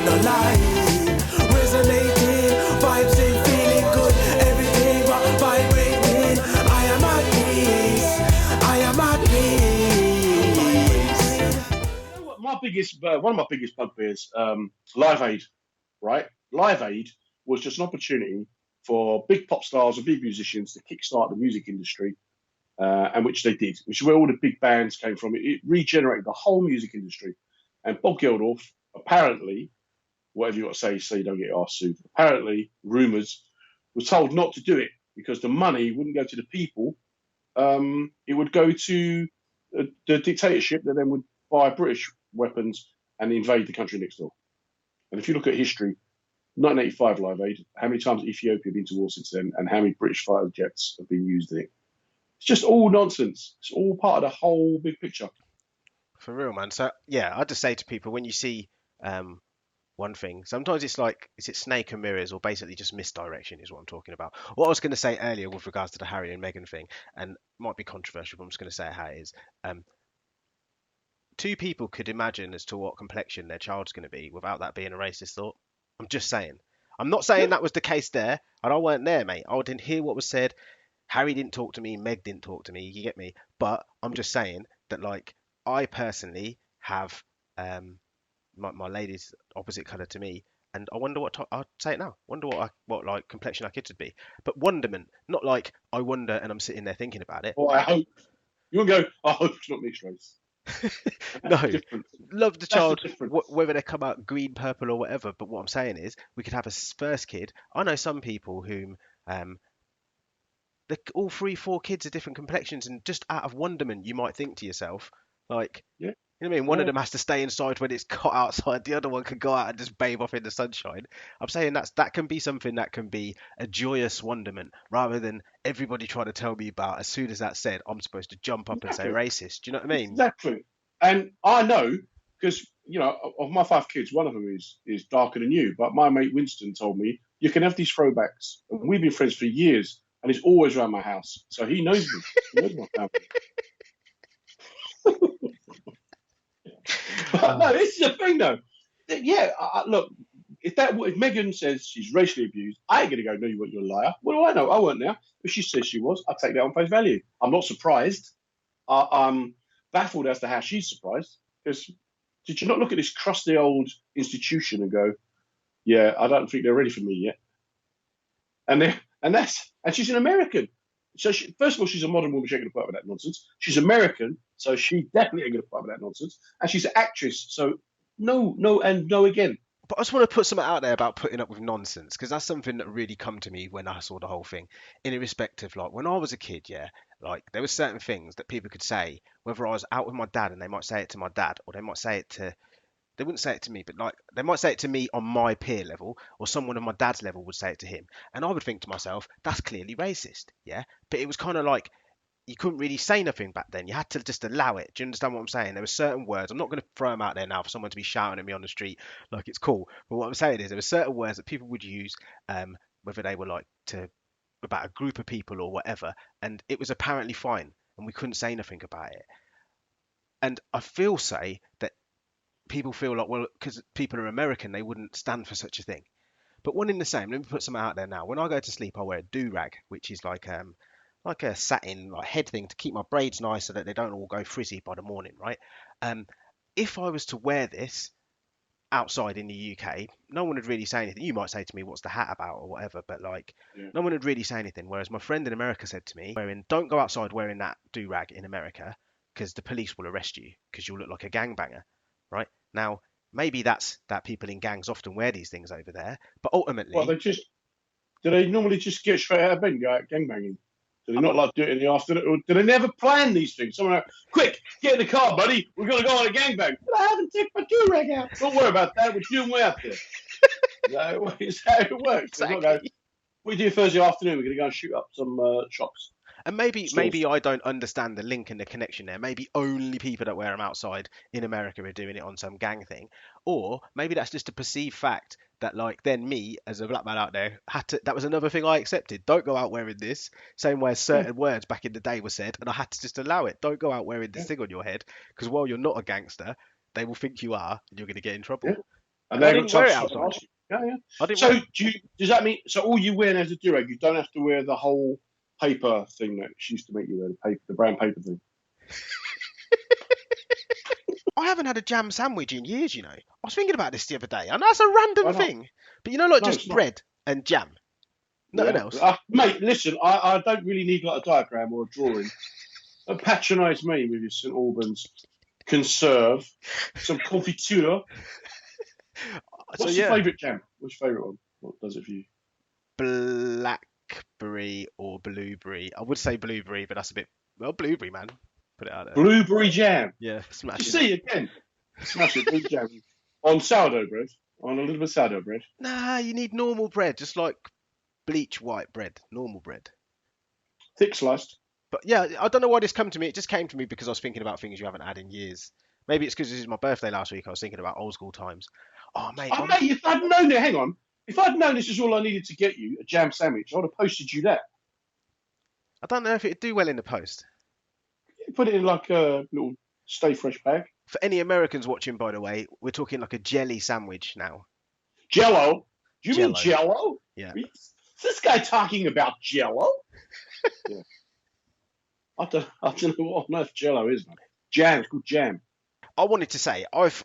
no lie. Resonating, vibes ain't feeling good. Everything but vibrating. I am at peace. I am at peace. You know what? One of my biggest bugbears, Live Aid, right? Live Aid was just an opportunity for big pop stars and big musicians to kickstart the music industry, and which they did, which is where all the big bands came from. It regenerated the whole music industry. And Bob Geldof, apparently, whatever you got to say you don't get asked sued. Apparently, rumours, was told not to do it because the money wouldn't go to the people. It would go to the dictatorship that then would buy British weapons and invade the country next door. And if you look at history, 1985 Live Aid, how many times Ethiopia have been to war since then, and how many British fighter jets have been used in it? It's just all nonsense. It's all part of the whole big picture. For real, man. So yeah, I just say to people when you see one thing, sometimes it's like, is it snake and mirrors or basically just misdirection is what I'm talking about. What I was going to say earlier with regards to the Harry and Meghan thing, and might be controversial, but I'm just going to say it how it is. Two people could imagine as to what complexion their child's going to be without that being a racist thought. I'm just saying. I'm not saying that was the case there, and I weren't there, mate. I didn't hear what was said. Harry didn't talk to me. Meg didn't talk to me. You get me? But I'm just saying that, like, I personally have my lady's opposite colour to me, and I wonder what I'll say it now. Wonder what like complexion our kids would be. But wonderment, not like I wonder and I'm sitting there thinking about it. Well, I hope you won't go. I hope it's not mixed race. No, love the child, the whether they come out green, purple, or whatever. But what I'm saying is, we could have a first kid. I know some people whom all 3, 4 kids are different complexions, and just out of wonderment, you might think to yourself, like, Yeah. you know what I mean? One of them has to stay inside when it's hot outside. The other one can go out and just bathe off in the sunshine. I'm saying that can be something that can be a joyous wonderment, rather than everybody trying to tell me about, as soon as that's said, I'm supposed to jump up and say racist. Do you know what I mean? Exactly. And I know, because, you know, of my 5 kids, one of them is darker than you. But my mate Winston told me, you can have these throwbacks. And we've been friends for years, and he's always around my house. So he knows me. He knows my family. But no, this is the thing, though. Yeah, look, if Meghan says she's racially abused, I ain't going to go, no, you're a liar. What do I know? I weren't there. If she says she was, I'll take that on face value. I'm not surprised. I'm baffled as to how she's surprised. Because did you not look at this crusty old institution and go, yeah, I don't think they're ready for me yet? And she's an American. So first of all, she's a modern woman. She ain't going to put up with that nonsense. She's American, so she definitely ain't going to put up with that nonsense. And she's an actress, so no, and no again. But I just want to put something out there about putting up with nonsense, because that's something that really come to me when I saw the whole thing. In irrespective, like when I was a kid, yeah, like there were certain things that people could say, whether I was out with my dad and they might say it to my dad, or they might say it to, they wouldn't say it to me, but like they might say it to me on my peer level, or someone of my dad's level would say it to him. And I would think to myself, that's clearly racist, yeah? But it was kind of like, you couldn't really say nothing back then. You had to just allow it. Do you understand what I'm saying? There were certain words. I'm not going to throw them out there now for someone to be shouting at me on the street like it's cool. But what I'm saying is there were certain words that people would use, whether they were like about a group of people or whatever, and it was apparently fine, and we couldn't say nothing about it. And I say that people feel like, well, because people are American, they wouldn't stand for such a thing. But one in the same. Let me put something out there now. When I go to sleep, I wear a do-rag, which is like a satin like head thing to keep my braids nice so that they don't all go frizzy by the morning, right? If I was to wear this outside in the UK, no one would really say anything. You might say to me, what's the hat about or whatever, but like no one would really say anything. Whereas my friend in America said to me, don't go outside wearing that do-rag in America because the police will arrest you because you'll look like a gangbanger, right? Now, maybe that's that people in gangs often wear these things over there, but ultimately... Well, do they normally just get straight out of bed and go out gangbanging? Do they not like do it in the afternoon? Or do they never plan these things? Someone like, quick, get in the car, buddy. We're going to go on a gangbang. But I haven't taken my do-rag out. Don't worry about that. We're doing way out there. Is that how it works? Exactly. Go, we do Thursday afternoon. We're going to go and shoot up some shops. And maybe I don't understand the link and the connection there. Maybe only people that wear them outside in America are doing it on some gang thing. Or maybe that's just a perceived fact that, like, then me, as a black man out there, that was another thing I accepted. Don't go out wearing this. Same way as certain words back in the day were said, and I had to just allow it. Don't go out wearing this thing on your head, because while you're not a gangster, they will think you are, and you're going to get in trouble. And I they got didn't wear it touched. outside. Yeah. I didn't So wear. does that mean so all you wear as a durag, you don't have to wear the whole paper thing that she used to make you wear, the brown paper thing? I haven't had a jam sandwich in years, you know. I was thinking about this the other day, and that's a random Why not? thing. But you know, like No, just it's not. bread and jam, nothing Yeah, else. mate. Listen, I don't really need like a diagram or a drawing. Don't patronise me with your St Albans conserve, some confiture. So What's your yeah, favourite jam? What's your favourite one? What does it for you? blackberry or blueberry. I would say blueberry, but that's a bit blueberry, man. Put it out there. Blueberry jam. Yeah, You smashing. see again, smash it. Blueberry jam on sourdough bread. On a little bit of sourdough bread. Nah, you need normal bread, just like bleach white bread, normal bread. Thick sliced. But yeah, I don't know why this come to me. It just came to me because I was thinking about things you haven't had in years. Maybe it's because this is my birthday last week. I was thinking about old school times. Oh mate, Oh, mate, if I'd known it, hang on. If I'd known this is all I needed to get you, a jam sandwich, I would have posted you that. I don't know if it'd do well in the post. Put it in like a little stay fresh bag. For any Americans watching, by the way, we're talking like a jelly sandwich now. Jello? Do you mean Jello. Jello? Yeah. Is this guy talking about Jello? Yeah. I don't know what on earth Jello is, man. Jam, it's called jam. I wanted to say I've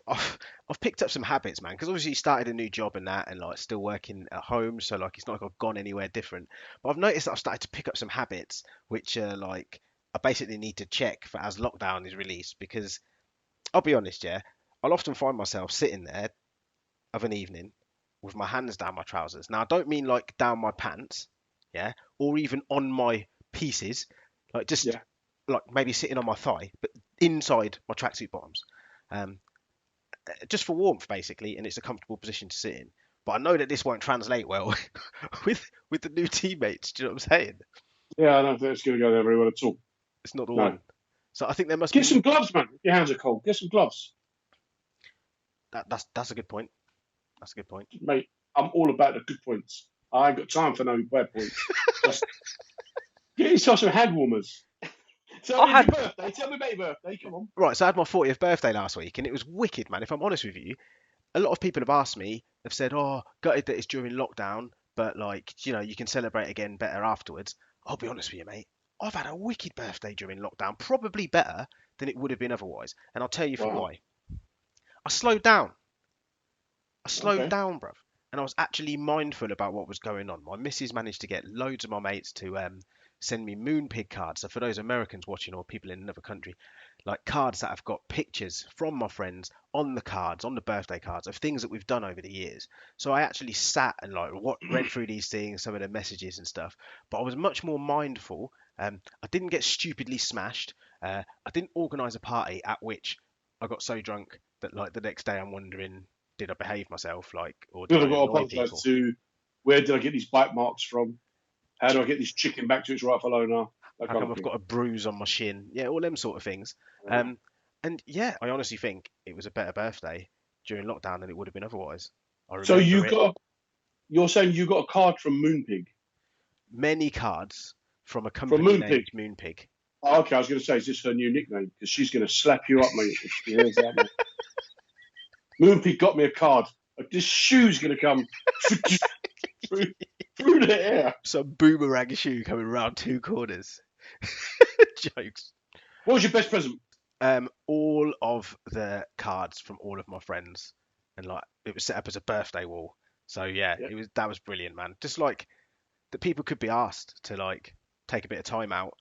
picked up some habits, man, because obviously started a new job and that, and like still working at home, so like it's not like I've gone anywhere different. But I've noticed that I've started to pick up some habits which are like I basically need to check for as lockdown is released, because I'll be honest, yeah, I'll often find myself sitting there of an evening with my hands down my trousers. Now I don't mean like down my pants, yeah, or even on my pieces, like just Yeah. like maybe sitting on my thigh, but inside my tracksuit bottoms. Um, just for warmth basically, and it's a comfortable position to sit in. But I know that this won't translate well with the new teammates. Do you know what I'm saying? Yeah, I don't think it's going to go there very well at all. It's not the No. one. So I think there must Get be some gloves, man. Your hands are cold. Get some gloves. that's a good point. That's a good point. Mate, I'm all about the good points. I ain't got time for no bad points. Just get yourself some hand warmers. Tell me I had- your birthday. Tell me about your birthday. Come on. Right, so I had my 40th birthday last week, and it was wicked, man. If I'm honest with you, a lot of people have asked me, have said, "Oh, gutted that it's during lockdown, but like, you know, you can celebrate again better afterwards." I'll be honest with you, mate. I've had a wicked birthday during lockdown, probably better than it would have been otherwise, and I'll tell you for Wow. why. I slowed down. I slowed Okay. down, bruv, and I was actually mindful about what was going on. My missus managed to get loads of my mates to send me Moonpig cards. So for those Americans watching or people in another country, like cards that have got pictures from my friends on the cards, on the birthday cards of things that we've done over the years. So I actually sat and like read through these things, some of the messages and stuff. But I was much more mindful. I didn't get stupidly smashed. I didn't organise a party at which I got so drunk that like the next day I'm wondering, did I behave myself, like, or did I've I got to annoy apologise people? to where did I get these bite marks from? How do I get this chicken back to its rightful owner? That How kind come of I've thing. got a bruise on my shin? Yeah, all them sort of things. Yeah. And yeah, I honestly think it was a better birthday during lockdown than it would have been otherwise. I So remember it. you're saying you got a card from Moonpig? Many cards from a From company Moonpig? named Moonpig. Oh, okay, I was going to say, is this her new nickname? Because she's going to slap you up, mate, if she hears that. Moonpig got me a card. This shoe's going to come through the air. Some boomerang shoe coming around two corners. Jokes. What was your best present? All of the cards from all of my friends, and like it was set up as a birthday wall. So yeah, Yeah. that was brilliant, man. Just like that people could be asked to like take a bit of time out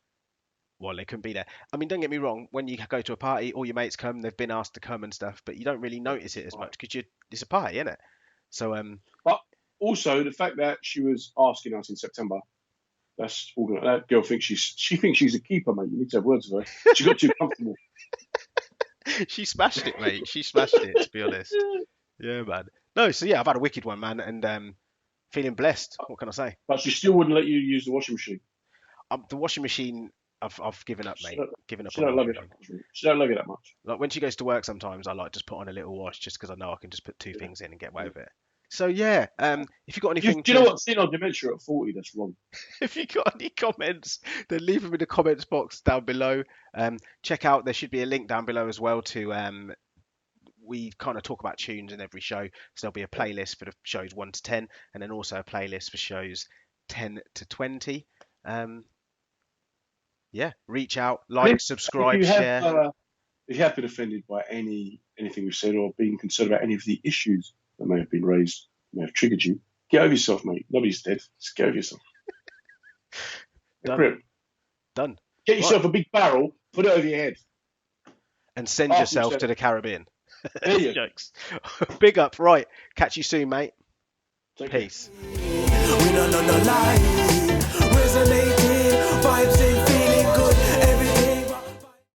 while they couldn't be there. I mean, don't get me wrong, when you go to a party, all your mates come, they've been asked to come and stuff, but you don't really notice it as much because it's a party, isn't it? So But also the fact that she was asking us in September. That's all. That girl thinks she thinks she's a keeper, mate. You need to have words with her. She got too comfortable. she smashed it, mate. She smashed it, to be honest. Yeah, man. No, so yeah, I've had a wicked one, man, and feeling blessed. What can I say? But she still wouldn't let you use the washing machine. The washing machine, I've given up, mate. Given up She on don't the love you washing that machine. much. She don't love you that much. Like when she goes to work, sometimes I like just put on a little wash just because I know I can just put two things in and get away with it. So yeah, if you got anything, Do you know what? Senile dementia at 40, that's wrong. if you got any comments, then leave them in the comments box down below. Check out, there should be a link down below as well to we kind of talk about tunes in every show. So there'll be a playlist for the shows 1 to 10, and then also a playlist for shows 10 to 20. Yeah, reach out, like, If subscribe, you have share. if you have been offended by anything we've said or been concerned about any of the issues that may have been raised, may have triggered you, get over yourself, mate. Nobody's dead. Just get over yourself. Done. Grip. Done. Get yourself a big barrel, put it over your head. And send After yourself you've to the Caribbean. There you go. Jokes. Big up. Right. Catch you soon, mate. Take care. Peace. We don't know no lies.